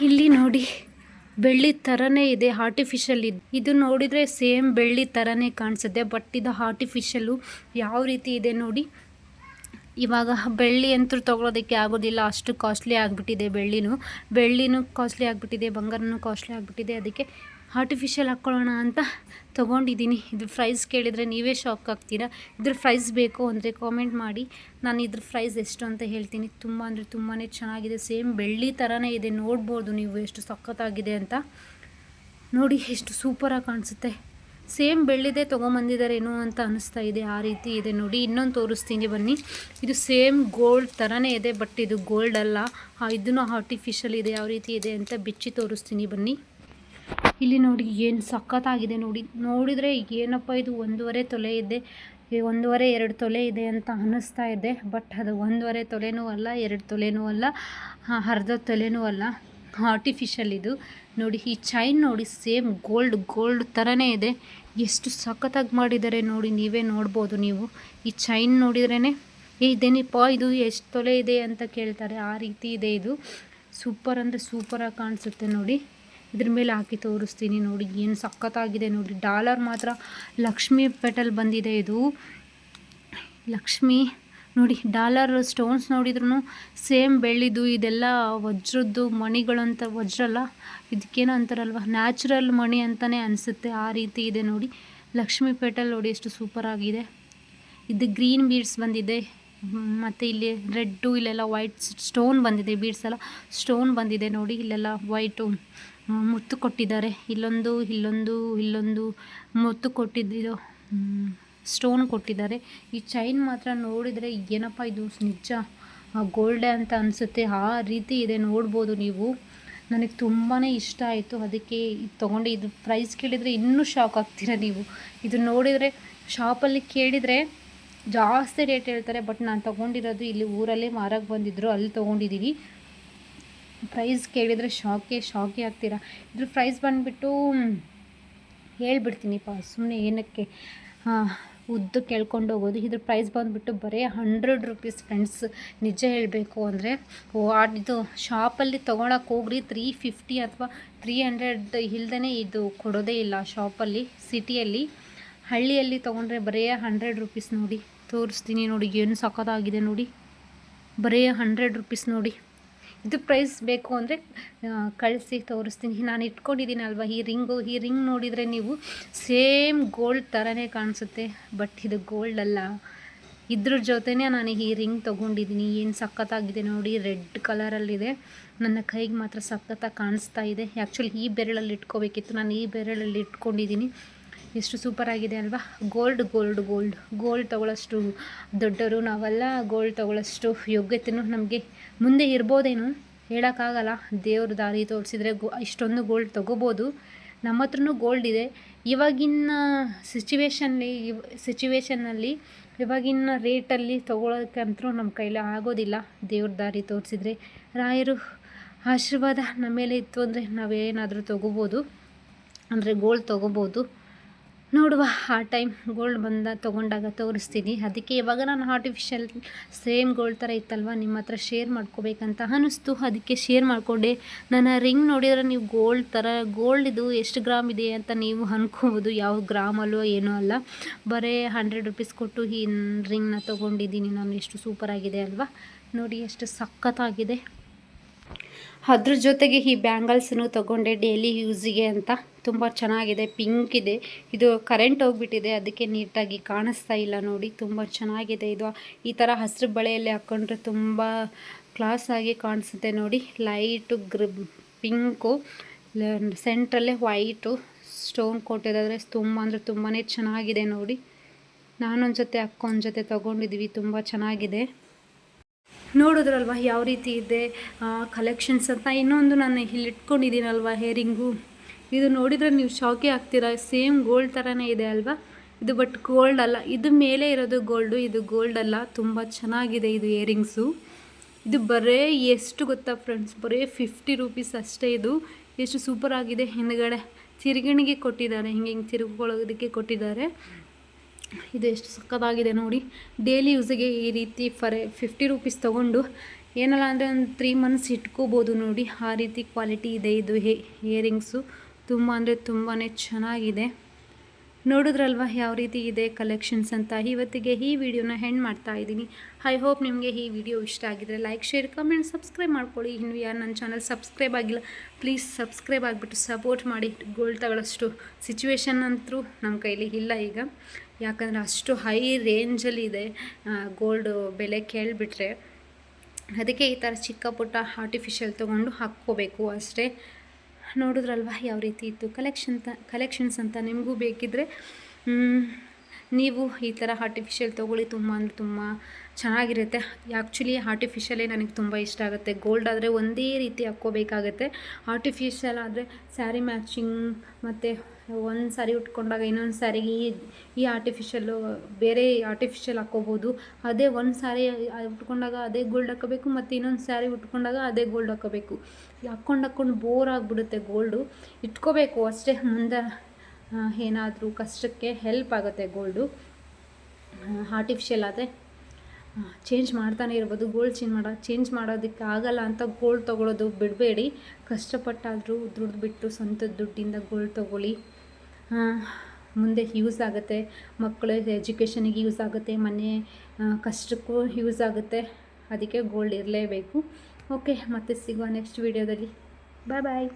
ಇಲ್ಲಿ ನೋಡಿ ಬೆಳ್ಳಿ ಥರನೇ ಇದೆ, ಆರ್ಟಿಫಿಷಿಯಲ್ ಇದು ನೋಡಿದರೆ ಸೇಮ್ ಬೆಳ್ಳಿ ಥರನೇ ಕಾಣಿಸುತ್ತೆ, ಬಟ್ ಇದು ಆರ್ಟಿಫಿಷಿಯಲ್ಲು ಯಾವ ರೀತಿ ಇದೆ ನೋಡಿ. ಇವಾಗ ಬೆಳ್ಳಿ ಅಂತೂ ತೊಗೊಳೋದಕ್ಕೆ ಆಗೋದಿಲ್ಲ, ಅಷ್ಟು ಕಾಸ್ಟ್ಲಿ ಆಗಿಬಿಟ್ಟಿದೆ. ಬೆಳ್ಳಿನೂ ಕಾಸ್ಟ್ಲಿ ಆಗಿಬಿಟ್ಟಿದೆ, ಬಂಗಾರನೂ ಕಾಸ್ಟ್ಲಿ ಆಗಿಬಿಟ್ಟಿದೆ. ಅದಕ್ಕೆ ಆರ್ಟಿಫಿಷಿಯಲ್ ಹಾಕ್ಕೊಳ್ಳೋಣ ಅಂತ ತೊಗೊಂಡಿದ್ದೀನಿ. ಇದ್ರ ಪ್ರೈಸ್ ಕೇಳಿದರೆ ನೀವೇ ಶಾಕ್ ಆಗ್ತೀರಾ. ಇದ್ರ ಪ್ರೈಸ್ ಬೇಕು ಅಂದರೆ ಕಾಮೆಂಟ್ ಮಾಡಿ, ನಾನು ಇದ್ರ ಪ್ರೈಸ್ ಎಷ್ಟು ಅಂತ ಹೇಳ್ತೀನಿ. ತುಂಬ ಅಂದರೆ ತುಂಬಾ ಚೆನ್ನಾಗಿದೆ, ಸೇಮ್ ಬೆಳ್ಳಿ ಥರನೇ ಇದೆ. ನೋಡ್ಬೋದು ನೀವು ಎಷ್ಟು ಸಖತ್ತಾಗಿದೆ ಅಂತ. ನೋಡಿ ಎಷ್ಟು ಸೂಪರಾಗಿ ಕಾಣಿಸುತ್ತೆ. ಸೇಮ್ ಬೆಳ್ಳಿದೆ ತೊಗೊಂಬಂದಿದ್ದಾರೇನೋ ಅಂತ ಅನ್ನಿಸ್ತಾ ಇದೆ, ಆ ರೀತಿ ಇದೆ ನೋಡಿ. ಇನ್ನೊಂದು ತೋರಿಸ್ತೀನಿ ಬನ್ನಿ. ಇದು ಸೇಮ್ ಗೋಲ್ಡ್ ಥರನೇ ಇದೆ, ಬಟ್ ಇದು ಗೋಲ್ಡ್ ಅಲ್ಲ, ಇದನ್ನು ಆರ್ಟಿಫಿಷಿಯಲ್ ಇದೆ. ಯಾವ ರೀತಿ ಇದೆ ಅಂತ ಬಿಚ್ಚಿ ತೋರಿಸ್ತೀನಿ ಬನ್ನಿ. ಇಲ್ಲಿ ನೋಡಿ ಏನು ಸಖತ್ತಾಗಿದೆ ನೋಡಿ. ನೋಡಿದರೆ ಏನಪ್ಪ ಇದು 1.5 ತೊಲೆ ಇದೆ, 1.5-2 ತೊಲೆ ಇದೆ ಅಂತ ಅನ್ನಿಸ್ತಾ ಇದೆ. ಬಟ್ ಅದು 1.5 ತೊಲೆನೂ ಅಲ್ಲ, 2 ತೊಲೆನೂ ಅಲ್ಲ, ಅರ್ಧ ತೊಲೆನೂ ಅಲ್ಲ, ಆರ್ಟಿಫಿಷಿಯಲ್ ಇದು. ನೋಡಿ ಈ ಚೈನ್ ನೋಡಿ, ಸೇಮ್ ಗೋಲ್ಡ್ ಥರನೇ ಇದೆ. ಎಷ್ಟು ಸಖತ್ತಾಗಿ ಮಾಡಿದ್ದಾರೆ ನೋಡಿ, ನೀವೇ ನೋಡ್ಬೋದು ನೀವು. ಈ ಚೈನ್ ನೋಡಿದ್ರೇ ಇದೇನಿಪ್ಪ ಇದು ಎಷ್ಟು ತೊಲೆ ಇದೆ ಅಂತ ಕೇಳ್ತಾರೆ, ಆ ರೀತಿ ಇದೆ ಇದು. ಸೂಪರ್ ಅಂದರೆ ಸೂಪರಾಗಿ ಕಾಣಿಸುತ್ತೆ ನೋಡಿ. ಇದ್ರ ಮೇಲೆ ಹಾಕಿ ತೋರಿಸ್ತೀನಿ ನೋಡಿ, ಏನು ಸಖತ್ತಾಗಿದೆ ನೋಡಿ. ಡಾಲರ್ ಮಾತ್ರ ಲಕ್ಷ್ಮಿ ಪೆಟಲ್ ಬಂದಿದೆ ಇದು. ಲಕ್ಷ್ಮಿ ನೋಡಿ, ಡಾಲರ್ ಸ್ಟೋನ್ಸ್ ನೋಡಿದ್ರೂ ಸೇಮ್ ಬೆಳ್ಳಿದು. ಇದೆಲ್ಲ ವಜ್ರದ್ದು ಮಣಿಗಳು ಅಂತ, ವಜ್ರ ಅಲ್ಲ, ಇದಕ್ಕೇನೋ ಅಂತಾರಲ್ವ, ನ್ಯಾಚುರಲ್ ಮಣಿ ಅಂತಲೇ ಅನಿಸುತ್ತೆ, ಆ ರೀತಿ ಇದೆ ನೋಡಿ. ಲಕ್ಷ್ಮಿ ಪೆಟಲ್ ನೋಡಿ ಎಷ್ಟು ಸೂಪರಾಗಿದೆ. ಇದು ಗ್ರೀನ್ ಬೀಡ್ಸ್ ಬಂದಿದೆ, ಮತ್ತು ಇಲ್ಲಿ ರೆಡ್ಡು, ಇಲ್ಲೆಲ್ಲ ವೈಟ್ ಸ್ಟೋನ್ ಬಂದಿದೆ. ಬೀಡ್ಸ್ ಎಲ್ಲ ಸ್ಟೋನ್ ಬಂದಿದೆ ನೋಡಿ. ಇಲ್ಲೆಲ್ಲ ವೈಟು ಮುತ್ತು ಕೊಟ್ಟಿದ್ದಾರೆ, ಇಲ್ಲೊಂದು ಮುತ್ತು ಕೊಟ್ಟಿದ್ದು ಸ್ಟೋನ್ ಕೊಟ್ಟಿದ್ದಾರೆ. ಈ ಚೈನ್ ಮಾತ್ರ ನೋಡಿದರೆ ಏನಪ್ಪ ಇದು ನಿಜ ಗೋಲ್ಡೇ ಅಂತ ಅನಿಸುತ್ತೆ, ಆ ರೀತಿ ಇದೆ. ನೋಡ್ಬೋದು ನೀವು. ನನಗೆ ತುಂಬಾ ಇಷ್ಟ ಆಯಿತು, ಅದಕ್ಕೆ ಇದು ತೊಗೊಂಡು. ಇದು ಪ್ರೈಸ್ ಕೇಳಿದರೆ ಇನ್ನೂ ಶಾಕ್ ಆಗ್ತೀರ ನೀವು. ಇದು ನೋಡಿದರೆ ಶಾಪಲ್ಲಿ ಕೇಳಿದರೆ ಜಾಸ್ತಿ ರೇಟ್ ಹೇಳ್ತಾರೆ, ಬಟ್ ನಾನು ತೊಗೊಂಡಿರೋದು ಇಲ್ಲಿ ಊರಲ್ಲೇ ಮಾರಕ್ಕೆ ಬಂದಿದ್ದರು, ಅಲ್ಲಿ ತೊಗೊಂಡಿದ್ದೀನಿ. ಪ್ರೈಸ್ ಕೇಳಿದರೆ ಶಾಕೇ ಆಗ್ತೀರಾ. ಇದ್ರ ಪ್ರೈಸ್ ಬಂದುಬಿಟ್ಟು ಹೇಳ್ಬಿಡ್ತೀನಿಪ್ಪ, ಸುಮ್ಮನೆ ಏನಕ್ಕೆ ಉದ್ದು ಕೇಳ್ಕೊಂಡು ಹೋಗೋದು. ಇದ್ರ ಪ್ರೈಸ್ ಬಂದುಬಿಟ್ಟು ಬರೀ 100 ರೂಪೀಸ್ ಫ್ರೆಂಡ್ಸ್. ನಿಜ ಹೇಳಬೇಕು ಅಂದರೆ ಇದು ಶಾಪಲ್ಲಿ ತೊಗೊಳಕ್ಕೆ ಹೋಗ್ರಿ 350 ಅಥವಾ 300 ಇಲ್ದೇ ಇದು ಕೊಡೋದೇ ಇಲ್ಲ ಶಾಪಲ್ಲಿ. ಸಿಟಿಯಲ್ಲಿ, ಹಳ್ಳಿಯಲ್ಲಿ ತೊಗೊಂಡ್ರೆ ಬರೀ 100 ರೂಪೀಸ್ ನೋಡಿ. ತೋರಿಸ್ತೀನಿ ನೋಡಿ, ಏನು ಸಖತ್ತಾಗಿದೆ ನೋಡಿ, ಬರೀ 100 ರೂಪೀಸ್ ನೋಡಿ. ಇದು ಪ್ರೈಸ್ ಬೇಕು ಅಂದರೆ ಕಳಿಸಿ ತೋರಿಸ್ತೀನಿ. ನಾನು ಇಟ್ಕೊಂಡಿದ್ದೀನಲ್ವ ಈ ರಿಂಗ್ ನೋಡಿದರೆ ನೀವು ಸೇಮ್ ಗೋಲ್ಡ್ ಥರನೇ ಕಾಣಿಸುತ್ತೆ, ಬಟ್ ಇದು ಗೋಲ್ಡ್ ಅಲ್ಲ. ಇದ್ರ ಜೊತೆನೇ ನಾನು ಈ ರಿಂಗ್ ತೊಗೊಂಡಿದ್ದೀನಿ. ಏನು ಸಖತ್ತಾಗಿದೆ ನೋಡಿ, ರೆಡ್ ಕಲರಲ್ಲಿದೆ. ನನ್ನ ಕೈಗೆ ಮಾತ್ರ ಸಖತ್ತಾಗಿ ಕಾಣಿಸ್ತಾ ಇದೆ. ಆ್ಯಕ್ಚುಲಿ ಈ ಬೆರಳಲ್ಲಿ ಇಟ್ಕೋಬೇಕಿತ್ತು, ನಾನು ಈ ಬೆರಳಲ್ಲಿ ಇಟ್ಕೊಂಡಿದ್ದೀನಿ. ಎಷ್ಟು ಸೂಪರಾಗಿದೆ ಅಲ್ವಾ. ಗೋಲ್ಡ್ ತೊಗೊಳ್ಳೋಷ್ಟು ದೊಡ್ಡವರು ನಾವೆಲ್ಲ, ಗೋಲ್ಡ್ ತೊಗೊಳ್ಳೋಷ್ಟು ಯೋಗ್ಯತೆಯೂ ನಮಗೆ ಮುಂದೆ ಇರ್ಬೋದೇನು ಹೇಳೋಕ್ಕಾಗಲ್ಲ. ದೇವ್ರ ದಾರಿ ತೋರಿಸಿದ್ರೆ ಇಷ್ಟೊಂದು ಗೋಲ್ಡ್ ತೊಗೋಬೋದು. ನಮ್ಮ ಹತ್ರನೂ ಗೋಲ್ಡ್ ಇದೆ. ಇವಾಗಿನ ಸಿಚುವೇಷನ್ನಲ್ಲಿ ಇವಾಗಿನ ರೇಟಲ್ಲಿ ತೊಗೊಳೋಕ್ಕಂತೂ ನಮ್ಮ ಕೈಲಿ ಆಗೋದಿಲ್ಲ. ದೇವ್ರ ದಾರಿ ತೋರಿಸಿದ್ರೆ, ರಾಯರು ಆಶೀರ್ವಾದ ನಮ್ಮ ಮೇಲೆ ಇತ್ತು ಅಂದರೆ ನಾವೇನಾದರೂ ತೊಗೋಬೋದು, ಅಂದರೆ ಗೋಲ್ಡ್ ತೊಗೋಬೋದು. ನೋಡುವ, ಆ ಟೈಮ್ ಗೋಲ್ಡ್ ತೊಗೊಂಡಾಗ ತೋರಿಸ್ತೀನಿ. ಅದಕ್ಕೆ ಇವಾಗ ನಾನು ಆರ್ಟಿಫಿಷಿಯಲ್ ಸೇಮ್ ಗೋಲ್ಡ್ ಥರ ಇತ್ತಲ್ವ, ನಿಮ್ಮ ಹತ್ರ ಶೇರ್ ಮಾಡ್ಕೋಬೇಕಂತ ಅನ್ನಿಸ್ತು, ಅದಕ್ಕೆ ಶೇರ್ ಮಾಡಿಕೊಂಡೆ. ನನ್ನ ರಿಂಗ್ ನೋಡಿದರೆ ನೀವು ಗೋಲ್ಡ್ ಇದು ಎಷ್ಟು ಗ್ರಾಮ್ ಇದೆ ಅಂತ ನೀವು ಅಂದ್ಕೋಬೋದು. ಯಾವ ಗ್ರಾಮಲ್ಲೋ ಏನೋ ಅಲ್ಲ, ಬರೀ 100 ರೂಪೀಸ್ ಕೊಟ್ಟು ಈ ರಿಂಗ್ನ ತೊಗೊಂಡಿದ್ದೀನಿ ನಾನು. ಎಷ್ಟು ಸೂಪರಾಗಿದೆ ಅಲ್ವಾ. ನೋಡಿ ಎಷ್ಟು ಸಖತ್ತಾಗಿದೆ. ಅದ್ರ ಜೊತೆಗೆ ಈ ಬ್ಯಾಂಗಲ್ಸನ್ನು ತೊಗೊಂಡೆ ಡೈಲಿ ಯೂಸಿಗೆ ಅಂತ. ತುಂಬ ಚೆನ್ನಾಗಿದೆ, ಪಿಂಕ್ ಇದೆ. ಇದು ಕರೆಂಟ್ ಹೋಗ್ಬಿಟ್ಟಿದೆ, ಅದಕ್ಕೆ ನೀಟಾಗಿ ಕಾಣಿಸ್ತಾ ಇಲ್ಲ ನೋಡಿ. ತುಂಬ ಚೆನ್ನಾಗಿದೆ ಇದು. ಈ ಥರ ಹಸಿರು ಬಳೆಯಲ್ಲಿ ಹಾಕ್ಕೊಂಡ್ರೆ ತುಂಬ ಕ್ಲಾಸಾಗಿ ಕಾಣಿಸುತ್ತೆ ನೋಡಿ. ಲೈಟು ಪಿಂಕು, ಸೆಂಟ್ರಲ್ಲೇ ವೈಟು ಸ್ಟೋನ್ ಕೊಟ್ಟಿದ್ದಾರೆ. ತುಂಬ ಅಂದರೆ ತುಂಬಾ ಚೆನ್ನಾಗಿದೆ ನೋಡಿ. ನಾನೊಂದು ಜೊತೆ ಅಕ್ಕೊಂದು ಜೊತೆ ತೊಗೊಂಡಿದ್ವಿ, ತುಂಬ ಚೆನ್ನಾಗಿದೆ. ನೋಡಿದ್ರಲ್ವ ಯಾವ ರೀತಿ ಇದೆ ಕಲೆಕ್ಷನ್ಸ್ ಅಂತ. ಇನ್ನೊಂದು ನಾನು ಇಲ್ಲಿ ಇಟ್ಕೊಂಡಿದ್ದೀನಲ್ವ ಹೇರಿಂಗು, ಇದು ನೋಡಿದರೆ ನೀವು ಶಾಕೇ ಆಗ್ತೀರಾ. ಸೇಮ್ ಗೋಲ್ಡ್ ಥರನೇ ಇದೆ ಅಲ್ವಾ ಇದು, ಬಟ್ ಗೋಲ್ಡ್ ಅಲ್ಲ. ಇದು ಮೇಲೆ ಇರೋದು ಗೋಲ್ಡು, ಇದು ಗೋಲ್ಡ್ ಅಲ್ಲ. ತುಂಬ ಚೆನ್ನಾಗಿದೆ ಇದು ಇಯರಿಂಗ್ಸು. ಇದು ಬರೀ ಎಷ್ಟು ಗೊತ್ತಾ ಫ್ರೆಂಡ್ಸ್, ಬರೀ 50 ರೂಪೀಸ್ ಅಷ್ಟೇ. ಇದು ಎಷ್ಟು ಸೂಪರಾಗಿದೆ. ಹಿಂದ್ಗಡೆ ತಿರುಗಣಿಗೆ ಕೊಟ್ಟಿದ್ದಾರೆ, ಹಿಂಗೆ ತಿರುಗಿಕೊಳ್ಳೋದಕ್ಕೆ ಕೊಟ್ಟಿದ್ದಾರೆ. ಇದು ಎಷ್ಟು ಸಕ್ಕತ್ತಾಗಿದೆ ನೋಡಿ. ಡೈಲಿ ಯೂಸಿಗೆ ಈ ರೀತಿ 50 ರೂಪೀಸ್ ತೊಗೊಂಡು ಏನಲ್ಲ ಅಂದರೆ ಒಂದು 3 ಮಂತ್ಸ್ ಇಟ್ಕೋಬೋದು ನೋಡಿ, ಆ ರೀತಿ ಕ್ವಾಲಿಟಿ ಇದೆ ಇದು ಇಯರಿಂಗ್ಸು. ತುಂಬ ಅಂದರೆ ತುಂಬಾ ಚೆನ್ನಾಗಿದೆ. ನೋಡಿದ್ರಲ್ವ ಯಾವ ರೀತಿ ಇದೆ ಕಲೆಕ್ಷನ್ಸ್ ಅಂತ. ಇವತ್ತಿಗೆ ಈ ವಿಡಿಯೋನ ಹೆಂಡ್ ಮಾಡ್ತಾ ಇದ್ದೀನಿ. ಐ ಹೋಪ್ ನಿಮಗೆ ಈ ವಿಡಿಯೋ ಇಷ್ಟ ಆಗಿದ್ರೆ ಲೈಕ್, ಶೇರ್, ಕಮೆಂಟ್, ಸಬ್ಸ್ಕ್ರೈಬ್ ಮಾಡ್ಕೊಳ್ಳಿ. ಇನ್ನು ಯಾರು ನನ್ನ ಚಾನಲ್ ಸಬ್ಸ್ಕ್ರೈಬ್ ಆಗಿಲ್ಲ ಪ್ಲೀಸ್ ಸಬ್ಸ್ಕ್ರೈಬ್ ಆಗಿಬಿಟ್ಟು ಸಪೋರ್ಟ್ ಮಾಡಿ. ಗೋಲ್ಡ್ ತಗೊಳ್ಳೋಷ್ಟು ಸಿಚುವೇಶನ್ ಅಂತೂ ನಮ್ಮ ಕೈಲಿ ಇಲ್ಲ ಈಗ, ಯಾಕಂದರೆ ಅಷ್ಟು ಹೈ ರೇಂಜಲ್ಲಿ ಇದೆ ಗೋಲ್ಡು ಬೆಲೆ ಕೇಳಿಬಿಟ್ರೆ. ಅದಕ್ಕೆ ಈ ಥರ ಚಿಕ್ಕ ಪುಟ್ಟ ಆರ್ಟಿಫಿಷಿಯಲ್ ತೊಗೊಂಡು ಹಾಕ್ಕೋಬೇಕು ಅಷ್ಟೇ. ನೋಡಿದ್ರಲ್ವ ಯಾವ ರೀತಿ ಇತ್ತು ಕಲೆಕ್ಷನ್ಸ್ ಅಂತ. ನಿಮಗೂ ಬೇಕಿದ್ದರೆ ನೀವು ಈ ಥರ ಆರ್ಟಿಫಿಷಿಯಲ್ ತೊಗೊಳ್ಳಿ. ತುಂಬ ಅಂದರೆ ತುಂಬ ಚೆನ್ನಾಗಿರುತ್ತೆ. ಆ್ಯಕ್ಚುಲಿ ಆರ್ಟಿಫಿಷಿಯಲೇ ನನಗೆ ತುಂಬ ಇಷ್ಟ ಆಗುತ್ತೆ. ಗೋಲ್ಡ್ ಆದರೆ ಒಂದೇ ರೀತಿ ಹಾಕ್ಕೋಬೇಕಾಗತ್ತೆ, ಆರ್ಟಿಫಿಷಿಯಲ್ ಆದರೆ ಸ್ಯಾರಿ ಮ್ಯಾಚಿಂಗ್ ಮತ್ತು ಒಂದು ಸ್ಯಾರಿ ಉಟ್ಕೊಂಡಾಗ ಇನ್ನೊಂದು ಸ್ಯಾರಿಗೆ ಈ ಆರ್ಟಿಫಿಷಿಯಲ್ಲು ಬೇರೆ ಆರ್ಟಿಫಿಷಿಯಲ್ ಹಾಕ್ಕೋಬೋದು. ಅದೇ ಒಂದು ಸ್ಯಾರಿ ಉಟ್ಕೊಂಡಾಗ ಅದೇ ಗೋಲ್ಡ್ ಹಾಕ್ಕೋಬೇಕು, ಮತ್ತು ಇನ್ನೊಂದು ಸ್ಯಾರಿ ಉಟ್ಕೊಂಡಾಗ ಅದೇ ಗೋಲ್ಡ್ ಹಾಕ್ಕೋಬೇಕು. ಹಾಕ್ಕೊಂಡು ಬೋರ್ ಆಗಿಬಿಡುತ್ತೆ. ಗೋಲ್ಡು ಇಟ್ಕೋಬೇಕು ಅಷ್ಟೇ, ಮುಂದೆ ಏನಾದರೂ ಕಷ್ಟಕ್ಕೆ ಹೆಲ್ಪ್ ಆಗುತ್ತೆ ಗೋಲ್ಡು. ಆರ್ಟಿಫಿಷಿಯಲ್ ಆದರೆ ಚೇಂಜ್ ಮಾಡ್ತಾನೆ ಇರ್ಬೋದು. ಗೋಲ್ಡ್ ಚೇಂಜ್ ಮಾಡೋದಕ್ಕೆ ಆಗಲ್ಲ ಅಂತ ಗೋಲ್ಡ್ ತೊಗೊಳೋದು ಬಿಡಬೇಡಿ. ಕಷ್ಟಪಟ್ಟಾದರೂ ದುಡ್ದುಬಿಟ್ಟು ಸ್ವಂತದ ದುಡ್ಡಿಂದ ಗೋಲ್ಡ್ ತೊಗೊಳ್ಳಿ. ಮುಂದೆ ಯೂಸ್ ಆಗುತ್ತೆ, ಮಕ್ಕಳ ಎಜುಕೇಷನಿಗೆ ಯೂಸ್ ಆಗುತ್ತೆ, ಮನೆ ಕಷ್ಟಕ್ಕೂ ಯೂಸ್ ಆಗುತ್ತೆ. ಅದಕ್ಕೆ ಗೋಲ್ಡ್ ಇರಲೇಬೇಕು. ಓಕೆ, ಮತ್ತೆ ಸಿಗುವ ನೆಕ್ಸ್ಟ್ ವಿಡಿಯೋದಲ್ಲಿ. ಬಾಯ್.